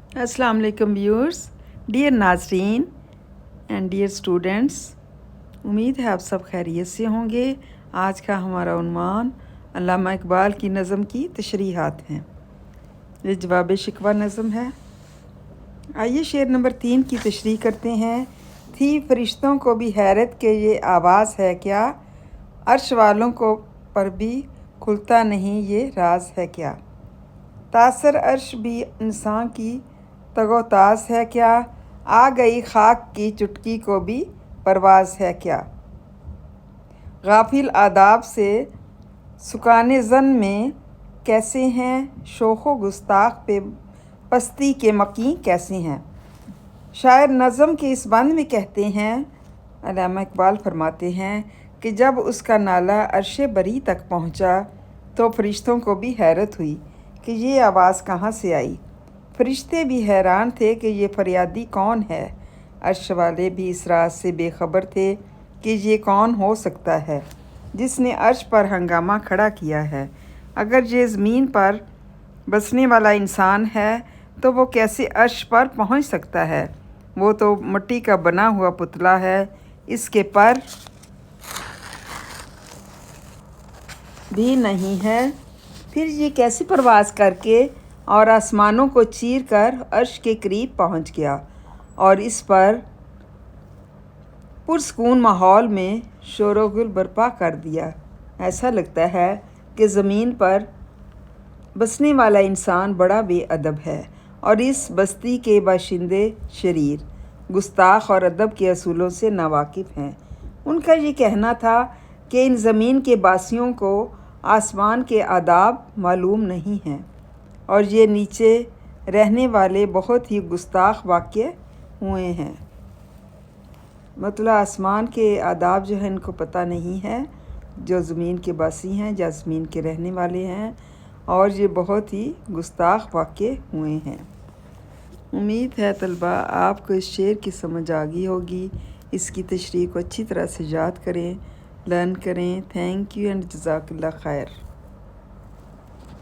अस्सलाम वालेकुम viewers, dear नाज़रीन एंड डियर स्टूडेंट्स, उम्मीद है आप सब खैरियत से होंगे। आज का हमारा उन्वान अल्लामा इकबाल की नज़म की तशरीहात हैं। ये जवाब शिकवा नज़म है। आइए शेर नंबर 3 की तशरीह करते हैं। थी फरिश्तों को भी हैरत के ये आवाज़ है क्या, अर्श वालों को पर भी खुलता नहीं ये राज है क्या। तासर अर्श भी इंसान की तगोतास है क्या, आ गई खाक की चुटकी को भी परवाज़ है क्या। गाफिल आदाब से सुकाने ज़न में कैसे हैं, शोखो गुस्ताख पे पस्ती के मकी कैसे हैं। शायर नज़म के इस बंद में कहते हैं, अल्लामा इकबाल फरमाते हैं कि जब उसका नाला अर्शे बरी तक पहुंचा तो फरिश्तों को भी हैरत हुई कि ये आवाज़ कहाँ से आई। फरिश्ते भी हैरान थे कि ये फरियादी कौन है। अर्श वाले भी इस राज से बेखबर थे कि ये कौन हो सकता है जिसने अर्श पर हंगामा खड़ा किया है। अगर ये ज़मीन पर बसने वाला इंसान है तो वो कैसे अर्श पर पहुंच सकता है। वो तो मिट्टी का बना हुआ पुतला है, इसके पर भी नहीं है। फिर ये कैसे परवाज़ करके और आसमानों को चीर कर अर्श के करीब पहुंच गया और इस पर पुरस्कून माहौल में शोरगुल बर्पा कर दिया। ऐसा लगता है कि ज़मीन पर बसने वाला इंसान बड़ा बेअदब है और इस बस्ती के बाशिंदे शरीर, गुस्ताख और अदब के असूलों से नावाकिफ़ हैं। उनका ये कहना था कि इन ज़मीन के बासियों को आसमान के आदाब मालूम नहीं हैं और ये नीचे रहने वाले बहुत ही गुस्ताख वाक़े हुए हैं। मतलब आसमान के आदाब जो है इनको पता नहीं है, जो ज़मीन के बासी हैं या ज़मीन के रहने वाले हैं, और ये बहुत ही गुस्ताख वाक़े हुए हैं। उम्मीद है तलबा आपको इस शेर की समझ आ गई होगी। इसकी तशरीह को अच्छी तरह से याद करें, लर्न करें। थैंक यू एंड जज़ाकल्लाह खैर।